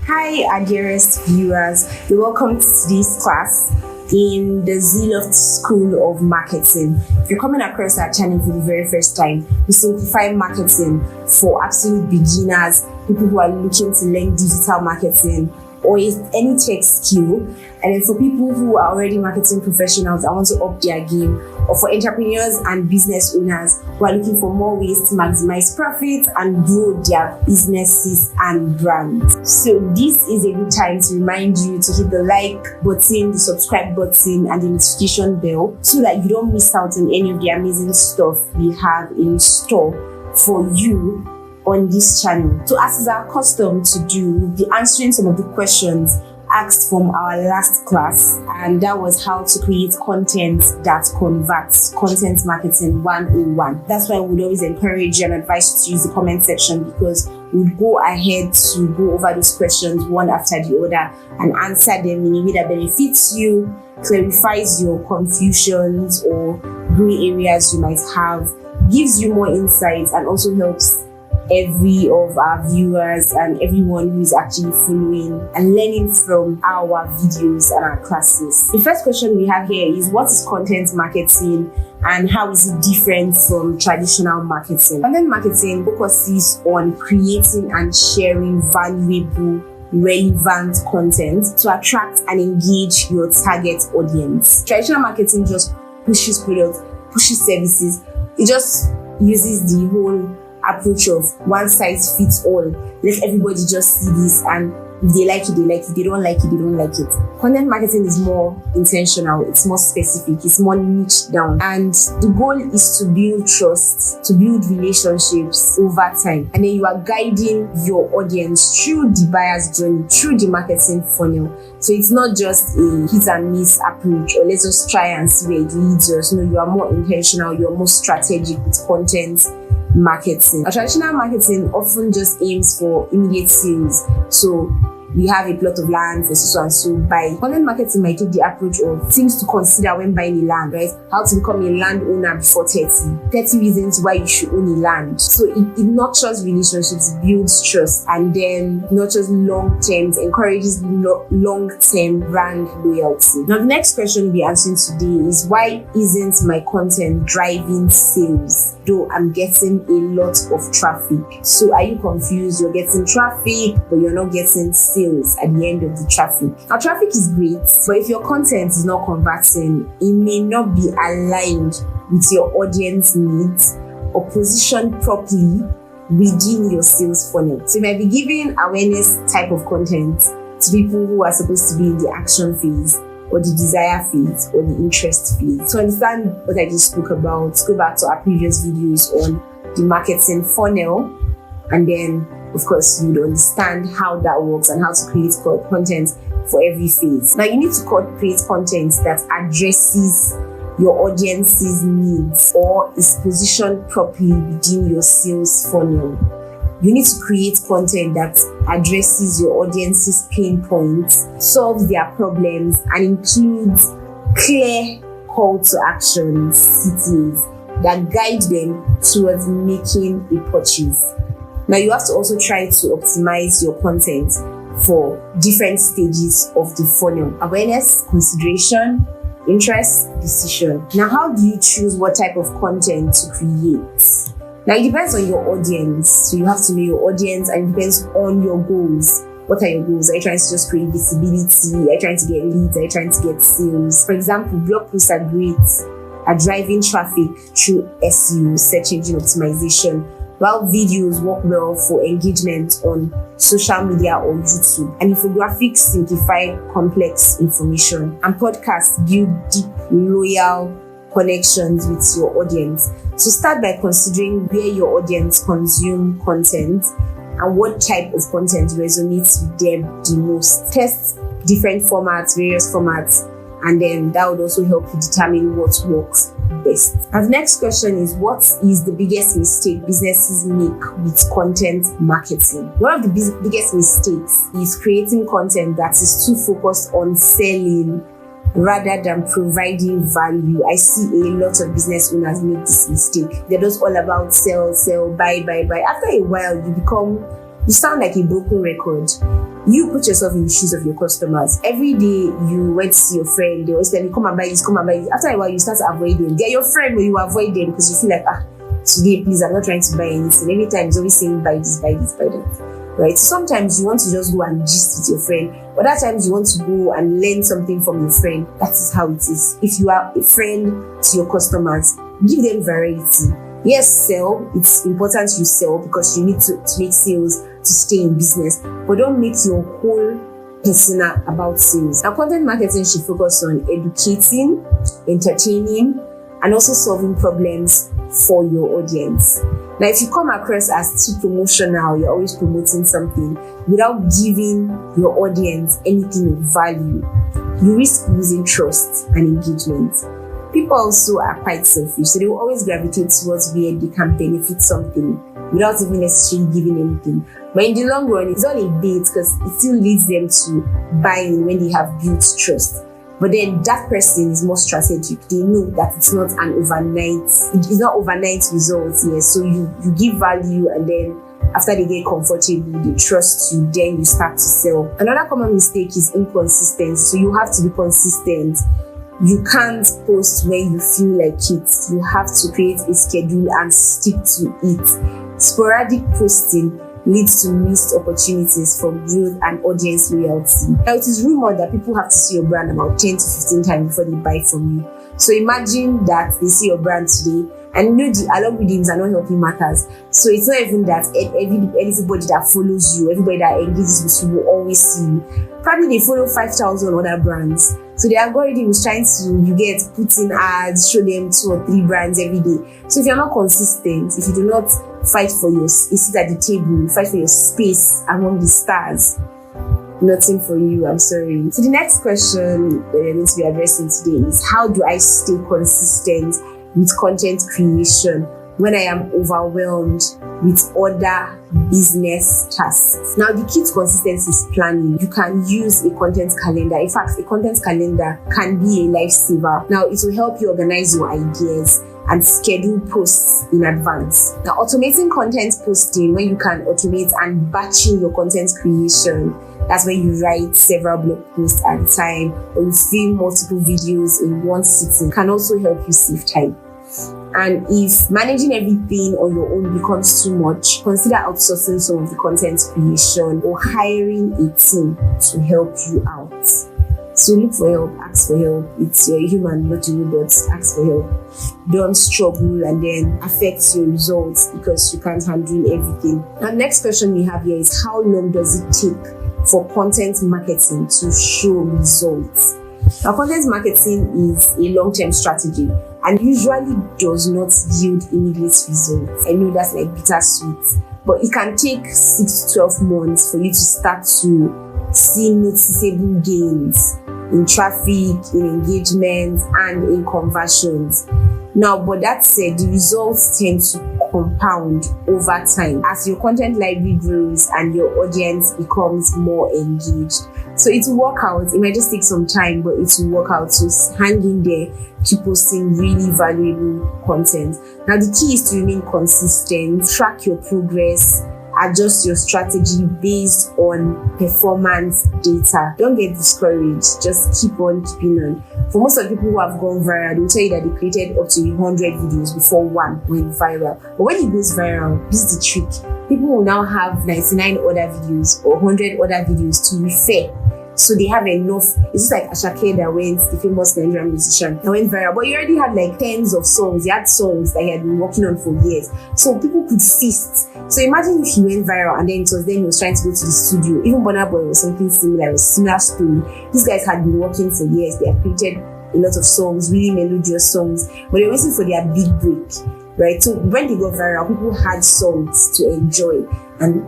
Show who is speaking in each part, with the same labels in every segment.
Speaker 1: Hi, our dearest viewers. You're welcome to today's class in the Zealot School of Marketing. If you're coming across our channel for the very first time, we simplify marketing for absolute beginners, people who are looking to learn digital marketing or any tech skill. And then for people who are already marketing professionals and want to up their game, or for entrepreneurs and business owners who are looking for more ways to maximize profits and grow their businesses and brands. So this is a good time to remind you to hit the like button, the subscribe button, and the notification bell so that you don't miss out on any of the amazing stuff we have in store for you on this channel. So as is our custom to do, we'll be answering some of the questions asked from our last class, and that was how to create content that converts, content marketing 101. That's why we'd always encourage you and advise you to use the comment section, because we'll go ahead to go over those questions one after the other and answer them in a way that benefits you, clarifies your confusions or gray areas you might have, gives you more insights, and also helps every of our viewers and everyone who is actually following and learning from our videos and our classes. The first question we have here is, what is content marketing and how is it different from traditional marketing? Content marketing focuses on creating and sharing valuable, relevant content to attract and engage your target audience. Traditional marketing just pushes products, pushes services. It just uses the whole approach of one size fits all. Let everybody just see this, and if they like it, they like it. If they don't like it, they don't like it. Content marketing is more intentional, it's more specific, it's more niche down, and the goal is to build trust, to build relationships over time, and then you are guiding your audience through the buyer's journey, through the marketing funnel. So it's not just a hit and miss approach, or let's just try and see where it leads us. No, you are more intentional, you're more strategic with content marketing. A traditional marketing often just aims for immediate sales. So we have a plot of land for so and so buy. Content marketing might take the approach of things to consider when buying a land, right? How to become a landowner before 30 reasons why you should own a land. So it nurtures relationships, builds trust, and then nurtures long-term, encourages long-term brand loyalty. Now the next question we're answering today is, why isn't my content driving sales, though I'm getting a lot of traffic? So are you confused? You're getting traffic, but you're not getting sales at the end of the traffic. Now traffic is great, but if your content is not converting, it may not be aligned with your audience needs or positioned properly within your sales funnel. So you might be giving awareness type of content to people who are supposed to be in the action phase, or the desire phase, or the interest phase. To understand what I just spoke about, go back to our previous videos on the marketing funnel, and then of course you would understand how that works and how to create content for every phase. Now you need to create content that addresses your audience's needs or is positioned properly within your sales funnel. You need to create content that addresses your audience's pain points, solves their problems, and includes clear call to action CTAs that guide them towards making a purchase. Now you have to also try to optimize your content for different stages of the funnel: awareness, consideration, interest, decision. Now how do you choose what type of content to create? Now it depends on your audience. So you have to know your audience, and it depends on your goals. What are your goals? Are you trying to just create visibility? Are you trying to get leads? Are you trying to get sales? For example, blog posts are great at driving traffic through SEO, search engine optimization, while videos work well for engagement on social media or YouTube. And infographics simplify complex information. And podcasts build deep, loyal connections with your audience. So start by considering where your audience consume content and what type of content resonates with them the most. Test different formats, various formats, and then that would also help you determine what works best. And the next question is, what is the biggest mistake businesses make with content marketing? One of the biggest mistakes is creating content that is too focused on selling rather than providing value. I see a lot of business owners make this mistake. They're just all about sell, buy. After a while, you become you sound like a broken record. You put yourself in the shoes of your customers. Every day you went to see your friend, they always tell you, come and buy this, come and buy this. After a while, you start to avoid them. They're your friend, but you avoid them because you feel like, today, please, I'm not trying to buy anything. Every time it's always saying, buy this, buy this, buy that. Right? So sometimes you want to just go and gist with your friend. Other times you want to go and learn something from your friend. That is how it is. If you are a friend to your customers, give them variety. Yes, sell. It's important you sell because you need to make sales to stay in business. But don't make your whole persona about sales. Now, content marketing should focus on educating, entertaining, and also solving problems for your audience. Now, if you come across as too promotional, you're always promoting something without giving your audience anything of value, you risk losing trust and engagement. People also are quite selfish, so they will always gravitate towards where they can benefit something without even necessarily giving anything. But in the long run, it's all a bait because it still leads them to buying when they have built trust. But then that person is more strategic. They know that it's not overnight results. Yes. So you give value, and then after they get comfortable, they trust you, then you start to sell. Another common mistake is inconsistency. So you have to be consistent. You can't post when you feel like it. You have to create a schedule and stick to it. Sporadic posting leads to missed opportunities for growth and audience loyalty. Now, it is rumored that people have to see your brand about 10 to 15 times before they buy from you. So imagine that they see your brand today, and you know the algorithms are not helping matters. So it's not even that everybody that follows you, everybody that engages with you will always see you. Probably they follow 5,000 other brands. So the algorithm is trying to, put in ads, show them 2 or 3 brands every day. So if you're not consistent, if you do not fight for your seat at the table, fight for your space among the stars, nothing for you, I'm sorry. So the next question that we're going to be addressing today is, how do I stay consistent with content creation when I am overwhelmed with other business tasks? Now, the key to consistency is planning. You can use a content calendar. In fact, a content calendar can be a lifesaver. Now, it will help you organize your ideas and schedule posts in advance. Now, automating content posting, when you can automate and batching your content creation, that's when you write several blog posts at a time, or you film multiple videos in one sitting, can also help you save time. And if managing everything on your own becomes too much, consider outsourcing some of the content creation or hiring a team to help you out. So look for help, ask for help. You're a human, not a robot. Ask for help. Don't struggle and then affect your results because you can't handle everything. Now, next question we have here is, how long does it take for content marketing to show results? Now, content marketing is a long-term strategy and usually does not yield immediate results. I know that's like bittersweet, but it can take 6 to 12 months for you to start to see noticeable gains in traffic, in engagement, and in conversions. Now, but that said, the results tend to compound over time as your content library grows and your audience becomes more engaged. So it will work out. It might just take some time, but it will work out. So hang in there, keep posting really valuable content. Now, the key is to remain consistent, track your progress, adjust your strategy based on performance data. Don't get discouraged. Just keep on keeping on. For most of the people who have gone viral, they'll tell you that they created up to 100 videos before one went viral. But when it goes viral, this is the trick. People will now have 99 other videos or 100 other videos to refer. So they have enough. It's just like Ashake that went, the famous Nigerian musician, that went viral. But he already had like tens of songs. He had songs that he had been working on for years. So people could feast. So imagine if he went viral and then he was trying to go to the studio. Even Burna Boy was something similar, a similar story. These guys had been working for years. They had created a lot of songs, really melodious songs, but they were waiting for their big break, right? So when they got viral, people had songs to enjoy and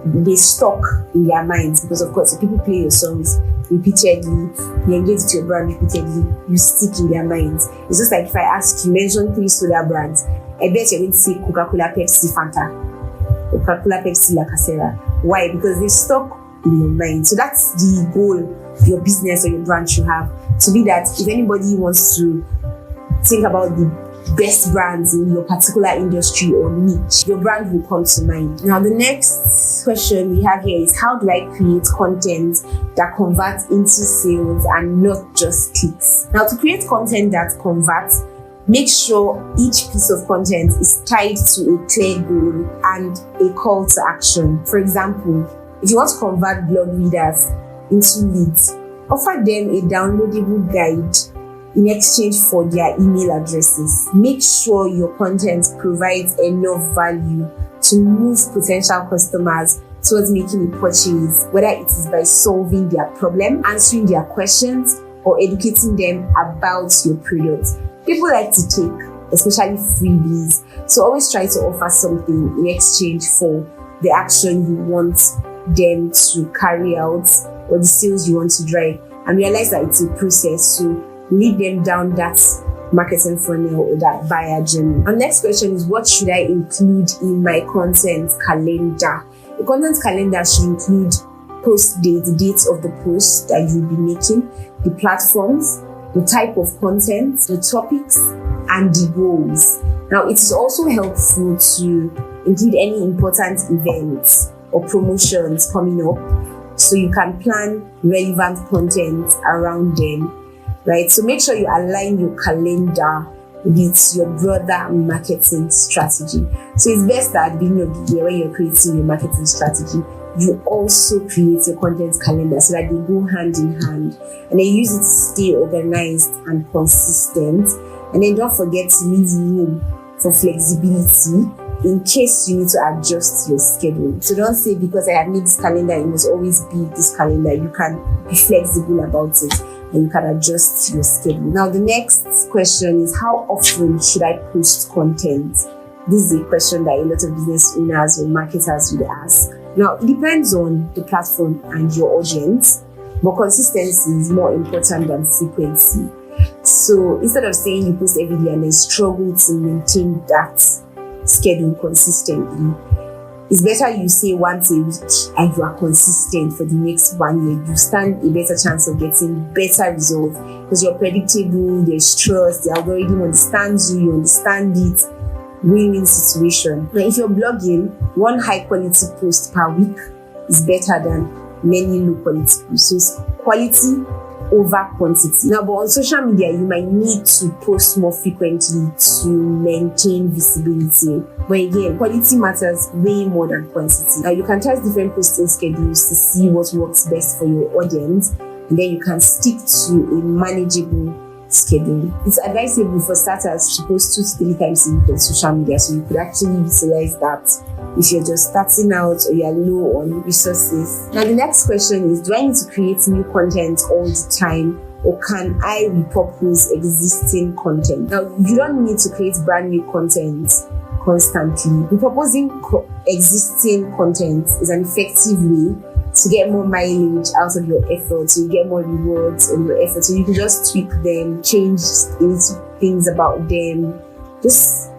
Speaker 1: they stuck in their minds because, of course, if people play your songs repeatedly, you engage with your brand repeatedly, you stick in their minds. It's just like if I ask you, mention 3 soda brands, I bet you're going to say Coca-Cola, Pepsi, Fanta, Coca-Cola, Pepsi, La Casera. Why? Because they stuck in your mind. So that's the goal your business or your brand should have, to be that if anybody wants to think about the best brands in your particular industry or niche, your brand will come to mind. Now, the next question we have here is, how do I create content that converts into sales and not just clicks? Now, to create content that converts, make sure each piece of content is tied to a clear goal and a call to action. For example, if you want to convert blog readers into leads, offer them a downloadable guide in exchange for their email addresses. Make sure your content provides enough value to move potential customers towards making a purchase, whether it is by solving their problem, answering their questions, or educating them about your product. People like to take, especially freebies, so always try to offer something in exchange for the action you want them to carry out or the sales you want to drive, and realize that it's a process. So lead them down that marketing funnel or that buyer journey. Our next question is, what should I include in my content calendar? The content calendar should include post date, the dates of the post that you'll be making, the platforms, the type of content, the topics, and the goals. Now, it is also helpful to include any important events or promotions coming up, so you can plan relevant content around them. Right, so make sure you align your calendar with your broader marketing strategy. So it's best that at the beginning of the year, when you're creating your marketing strategy, you also create your content calendar so that they go hand in hand, and then use it to stay organized and consistent. And then don't forget to leave room for flexibility in case you need to adjust your schedule. So don't say, because I have made this calendar, it must always be this calendar. You can be flexible about it, and you can adjust your schedule. Now, the next question is, how often should I post content? This is a question that a lot of business owners or marketers would ask. Now, it depends on the platform and your audience, but consistency is more important than frequency. So instead of saying you post every day and then struggle to maintain that schedule consistently, it's better you say once a week and you are consistent for the next 1 year. You stand a better chance of getting better results because you're predictable, there's trust, the algorithm understands you, you understand it. Win-win situation. Now, if you're blogging, one high quality post per week is better than many low quality posts. So it's quality over quantity. Now, but on social media, you might need to post more frequently to maintain visibility. But again, quality matters way more than quantity. Now, you can test different posting schedules to see what works best for your audience, and then you can stick to a manageable schedule. It's advisable for starters to post 2 to 3 times a week on social media, so you could actually utilize that if you're just starting out or you're low on resources. Now, the next question is, do I need to create new content all the time, or can I repurpose existing content? Now, you don't need to create brand new content constantly. Repurposing existing content is an effective way to get more mileage out of your efforts, so you get more rewards on your efforts. So you can just tweak them, change little things about them, just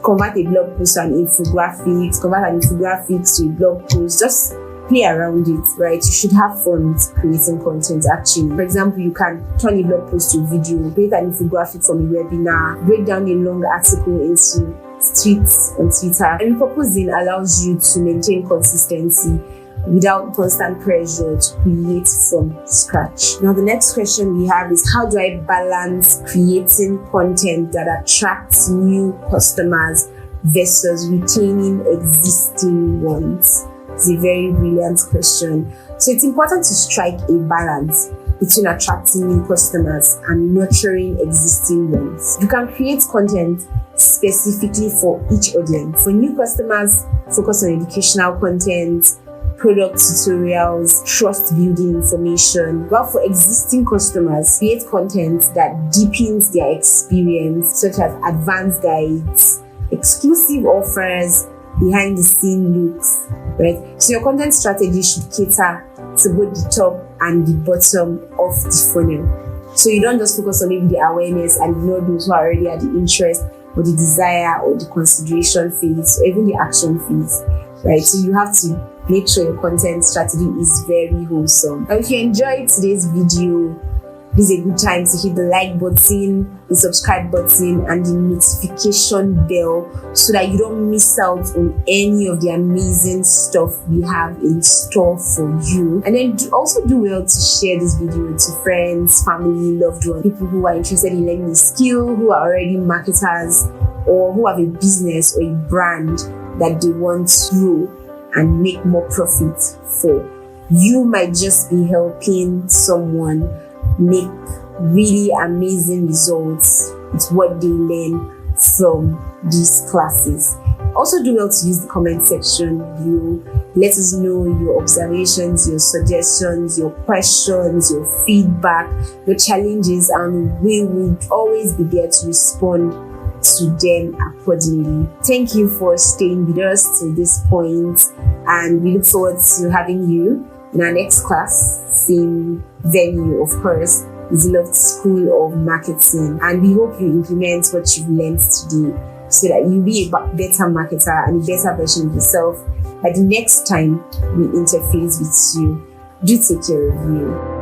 Speaker 1: convert a blog post to an infographic, convert an infographic to a blog post, just play around it, right? You should have fun with creating content actually. For example, you can turn a blog post to a video, create an infographic from a webinar, break down a long article into tweets on Twitter. And repurposing allows you to maintain consistency without constant pressure to create from scratch. Now, the next question we have is, how do I balance creating content that attracts new customers versus retaining existing ones? It's a very brilliant question. So it's important to strike a balance between attracting new customers and nurturing existing ones. You can create content specifically for each audience. For new customers, focus on educational content, product tutorials, trust building information. While for existing customers, create content that deepens their experience, such as advanced guides, exclusive offers, behind the scene looks, right? So your content strategy should cater to both the top and the bottom of the funnel. So you don't just focus on maybe the awareness and ignore those who are already at the interest or the desire or the consideration phase or even the action phase, right? So you have to make sure your content strategy is very wholesome. Now, if you enjoyed today's video, this is a good time to hit the like button, the subscribe button, and the notification bell so that you don't miss out on any of the amazing stuff we have in store for you. And then also do well to share this video to friends, family, loved ones, people who are interested in learning a skill, who are already marketers, or who have a business or a brand that they want to grow and make more profit for. You might just be helping someone make really amazing results with what they learn from these classes. Also do well to use the comment section below. Let us know your observations, your suggestions, your questions, your feedback, your challenges, and we will always be there to respond to them accordingly. Thank you for staying with us to this point, and we look forward to having you in our next class, same venue, of course, Zilloft School of Marketing. And we hope you implement what you've learned today so that you'll be a better marketer and a better version of yourself by the next time we interface with you. Do take care of you.